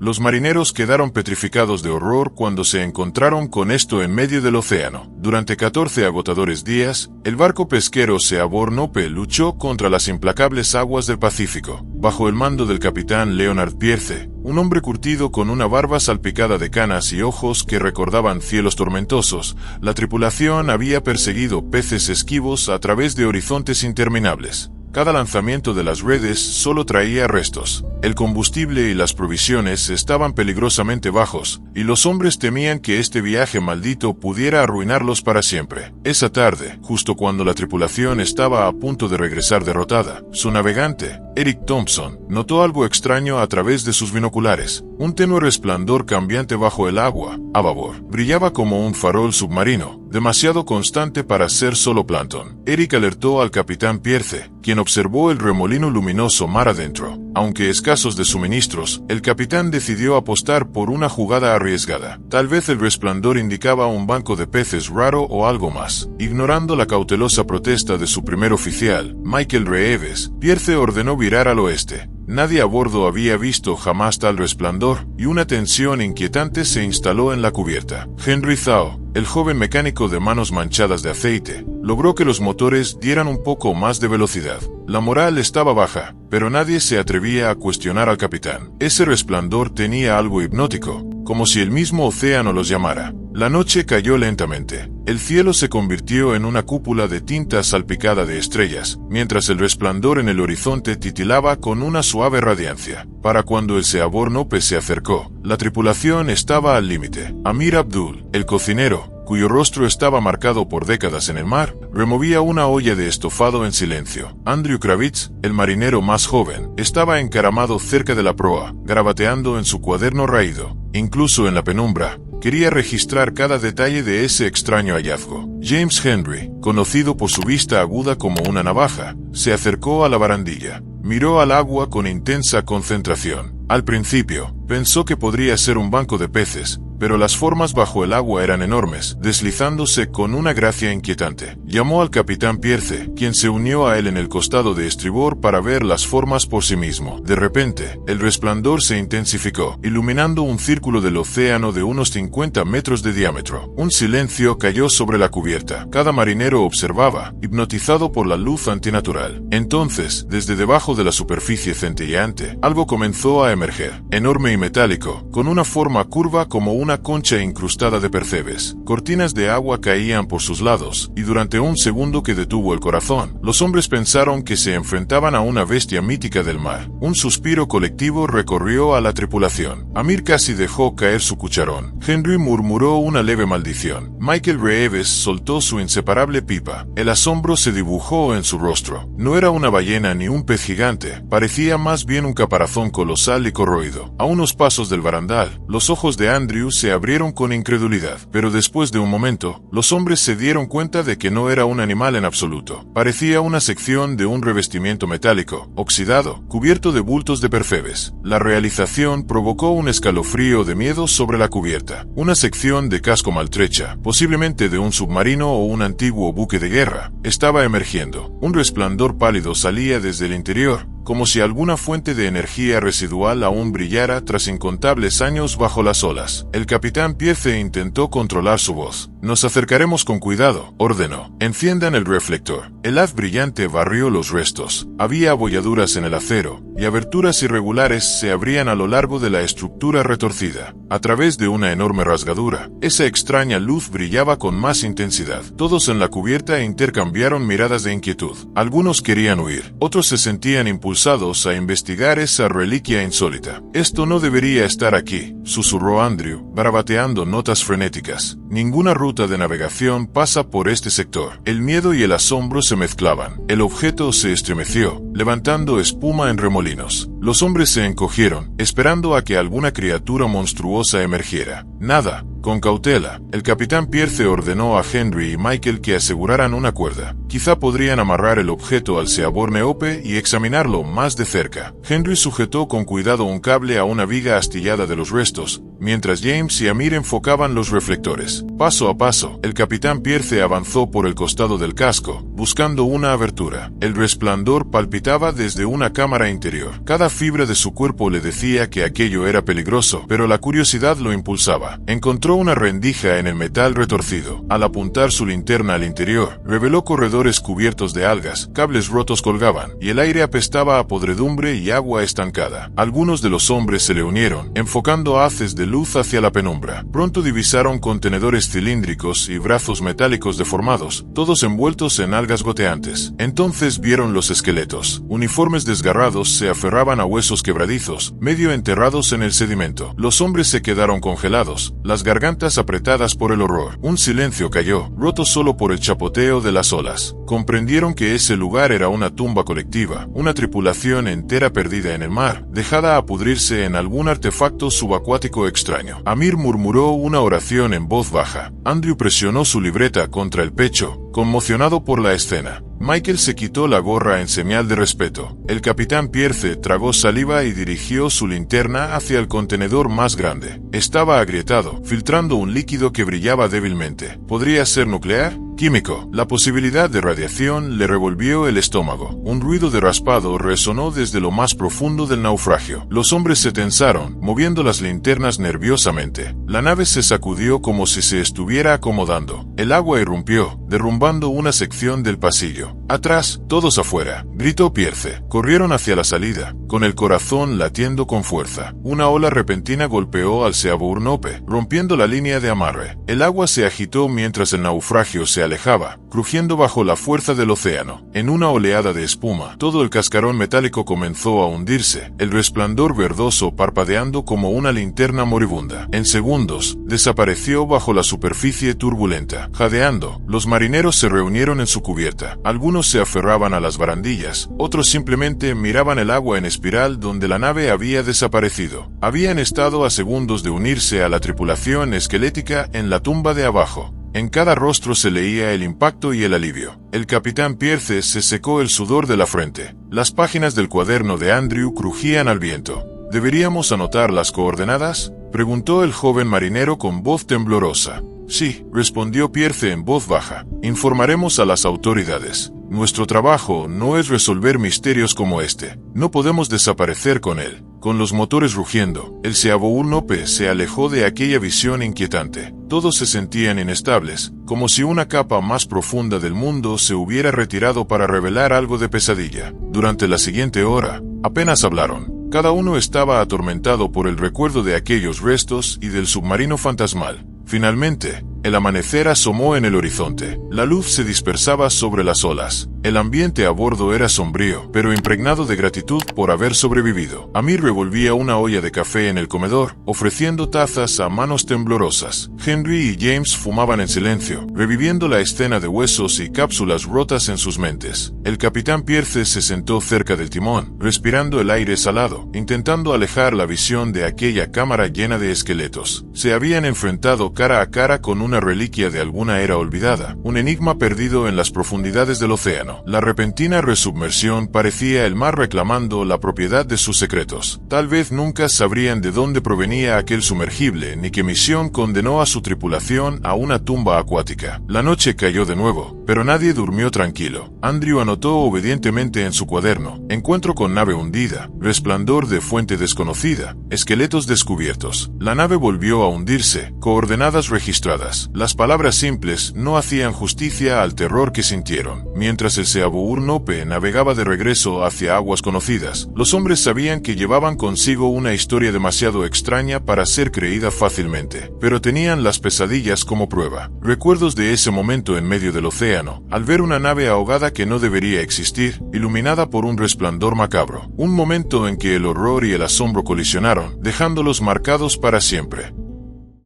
Los marineros quedaron petrificados de horror cuando se encontraron con esto en medio del océano. Durante 14 agotadores días, el barco pesquero Seaborn Hope luchó contra las implacables aguas del Pacífico, bajo el mando del capitán Leonard Pierce, un hombre curtido con una barba salpicada de canas y ojos que recordaban cielos tormentosos. La tripulación había perseguido peces esquivos a través de horizontes interminables. Cada lanzamiento de las redes solo traía restos. El combustible y las provisiones estaban peligrosamente bajos, y los hombres temían que este viaje maldito pudiera arruinarlos para siempre. Esa tarde, justo cuando la tripulación estaba a punto de regresar derrotada, su navegante, Eric Thompson, notó algo extraño a través de sus binoculares. Un tenue resplandor cambiante bajo el agua, a babor. Brillaba como un farol submarino, demasiado constante para ser solo plancton. Eric alertó al capitán Pierce, quien observó el remolino luminoso mar adentro. Aunque escasos de suministros, el capitán decidió apostar por una jugada arriesgada. Tal vez el resplandor indicaba un banco de peces raro o algo más. Ignorando la cautelosa protesta de su primer oficial, Michael Reeves, Pierce ordenó virar al oeste. Nadie a bordo había visto jamás tal resplandor, y una tensión inquietante se instaló en la cubierta. Henry Thaw, el joven mecánico de manos manchadas de aceite, logró que los motores dieran un poco más de velocidad. La moral estaba baja, pero nadie se atrevía a cuestionar al capitán. Ese resplandor tenía algo hipnótico, como si el mismo océano los llamara. La noche cayó lentamente. El cielo se convirtió en una cúpula de tinta salpicada de estrellas, mientras el resplandor en el horizonte titilaba con una suave radiancia. Para cuando el Seaborn Hope se acercó, la tripulación estaba al límite. Amir Abdul, el cocinero, cuyo rostro estaba marcado por décadas en el mar, removía una olla de estofado en silencio. Andrew Kravitz, el marinero más joven, estaba encaramado cerca de la proa, garabateando en su cuaderno raído. Incluso en la penumbra, quería registrar cada detalle de ese extraño hallazgo. James Henry, conocido por su vista aguda como una navaja, se acercó a la barandilla. Miró al agua con intensa concentración. Al principio, pensó que podría ser un banco de peces, pero las formas bajo el agua eran enormes, deslizándose con una gracia inquietante. Llamó al capitán Pierce, quien se unió a él en el costado de estribor para ver las formas por sí mismo. De repente, el resplandor se intensificó, iluminando un círculo del océano de unos 50 metros de diámetro. Un silencio cayó sobre la cubierta. Cada marinero observaba, hipnotizado por la luz antinatural. Entonces, desde debajo de la superficie centelleante, algo comenzó a emerger, enorme y metálico, con una forma curva como una concha incrustada de percebes. Cortinas de agua caían por sus lados, y durante un segundo que detuvo el corazón, los hombres pensaron que se enfrentaban a una bestia mítica del mar. Un suspiro colectivo recorrió a la tripulación. Amir casi dejó caer su cucharón. Henry murmuró una leve maldición. Michael Reeves soltó su inseparable pipa. El asombro se dibujó en su rostro. No era una ballena ni un pez gigante, parecía más bien un caparazón colosal y corroído. A unos pasos del barandal, los ojos de Andrew se abrieron con incredulidad, pero después de un momento, los hombres se dieron cuenta de que no era un animal en absoluto. Parecía una sección de un revestimiento metálico, oxidado, cubierto de bultos de percebes. La realización provocó un escalofrío de miedo sobre la cubierta. Una sección de casco maltrecha, posiblemente de un submarino o un antiguo buque de guerra, estaba emergiendo. Un resplandor pálido salía desde el interior, como si alguna fuente de energía residual aún brillara tras incontables años bajo las olas. El capitán Pierce intentó controlar su voz. «Nos acercaremos con cuidado», ordenó. «Enciendan el reflector». El haz brillante barrió los restos. Había abolladuras en el acero, y aberturas irregulares se abrían a lo largo de la estructura retorcida. A través de una enorme rasgadura, esa extraña luz brillaba con más intensidad. Todos en la cubierta intercambiaron miradas de inquietud. Algunos querían huir, otros se sentían impulsados a investigar esa reliquia insólita. «Esto no debería estar aquí», susurró Andrew, barabateando notas frenéticas. «Ninguna ruta de navegación pasa por este sector». El miedo y el asombro se mezclaban. El objeto se estremeció, levantando espuma en remolinos. Los hombres se encogieron, esperando a que alguna criatura monstruosa emergiera. Nada. Con cautela, el capitán Pierce ordenó a Henry y Michael que aseguraran una cuerda. Quizá podrían amarrar el objeto al Seaborn Ope y examinarlo más de cerca. Henry sujetó con cuidado un cable a una viga astillada de los restos, mientras James y Amir enfocaban los reflectores. Paso a paso, el capitán Pierce avanzó por el costado del casco, buscando una abertura. El resplandor palpitaba desde una cámara interior. Cada fibra de su cuerpo le decía que aquello era peligroso, pero la curiosidad lo impulsaba. Encontró una rendija en el metal retorcido. Al apuntar su linterna al interior, reveló corredores cubiertos de algas, cables rotos colgaban, y el aire apestaba a podredumbre y agua estancada. Algunos de los hombres se le unieron, enfocando haces de luz hacia la penumbra. Pronto divisaron contenedores cilíndricos y brazos metálicos deformados, todos envueltos en algas goteantes. Entonces vieron los esqueletos. Uniformes desgarrados se aferraban a huesos quebradizos, medio enterrados en el sedimento. Los hombres se quedaron congelados, las gargantas apretadas por el horror. Un silencio cayó, roto solo por el chapoteo de las olas. Comprendieron que ese lugar era una tumba colectiva, una tripulación entera perdida en el mar, dejada a pudrirse en algún artefacto subacuático extraño. Amir murmuró una oración en voz baja. Andrew presionó su libreta contra el pecho, conmocionado por la escena. Michael se quitó la gorra en señal de respeto. El capitán Pierce tragó saliva y dirigió su linterna hacia el contenedor más grande. Estaba agrietado, filtrando un líquido que brillaba débilmente. ¿Podría ser nuclear? Químico. La posibilidad de radiación le revolvió el estómago. Un ruido de raspado resonó desde lo más profundo del naufragio. Los hombres se tensaron, moviendo las linternas nerviosamente. La nave se sacudió como si se estuviera acomodando. El agua irrumpió, derrumbando una sección del pasillo. Atrás, todos afuera, gritó Pierce. Corrieron hacia la salida, con el corazón latiendo con fuerza. Una ola repentina golpeó al Seaborn Ope, rompiendo la línea de amarre. El agua se agitó mientras el naufragio se alejaba, crujiendo bajo la fuerza del océano. En una oleada de espuma, todo el cascarón metálico comenzó a hundirse, el resplandor verdoso parpadeando como una linterna moribunda. En segundos, desapareció bajo la superficie turbulenta. Jadeando, los marineros se reunieron en su cubierta. Algunos se aferraban a las barandillas, otros simplemente miraban el agua en espiral donde la nave había desaparecido. Habían estado a segundos de unirse a la tripulación esquelética en la tumba de abajo. En cada rostro se leía el impacto y el alivio. El capitán Pierce se secó el sudor de la frente. Las páginas del cuaderno de Andrew crujían al viento. ¿Deberíamos anotar las coordenadas?, preguntó el joven marinero con voz temblorosa. Sí, respondió Pierce en voz baja. Informaremos a las autoridades. Nuestro trabajo no es resolver misterios como este. No podemos desaparecer con él. Con los motores rugiendo, el Seaborn Ope se alejó de aquella visión inquietante. Todos se sentían inestables, como si una capa más profunda del mundo se hubiera retirado para revelar algo de pesadilla. Durante la siguiente hora, apenas hablaron. Cada uno estaba atormentado por el recuerdo de aquellos restos y del submarino fantasmal. Finalmente, el amanecer asomó en el horizonte. La luz se dispersaba sobre las olas. El ambiente a bordo era sombrío, pero impregnado de gratitud por haber sobrevivido. Amir revolvía una olla de café en el comedor, ofreciendo tazas a manos temblorosas. Henry y James fumaban en silencio, reviviendo la escena de huesos y cápsulas rotas en sus mentes. El capitán Pierce se sentó cerca del timón, respirando el aire salado, intentando alejar la visión de aquella cámara llena de esqueletos. Se habían enfrentado cara a cara con una reliquia de alguna era olvidada, un enigma perdido en las profundidades del océano. La repentina resubmersión parecía el mar reclamando la propiedad de sus secretos. Tal vez nunca sabrían de dónde provenía aquel sumergible, ni qué misión condenó a su tripulación a una tumba acuática. La noche cayó de nuevo, pero nadie durmió tranquilo. Andrew anotó obedientemente en su cuaderno: encuentro con nave hundida, resplandor de fuente desconocida, esqueletos descubiertos. La nave volvió a hundirse, coordenadas registradas. Las palabras simples no hacían justicia al terror que sintieron. Mientras el Seaborn Ope navegaba de regreso hacia aguas conocidas, los hombres sabían que llevaban consigo una historia demasiado extraña para ser creída fácilmente, pero tenían las pesadillas como prueba. Recuerdos de ese momento en medio del océano, al ver una nave ahogada que no debería existir, iluminada por un resplandor macabro. Un momento en que el horror y el asombro colisionaron, dejándolos marcados para siempre.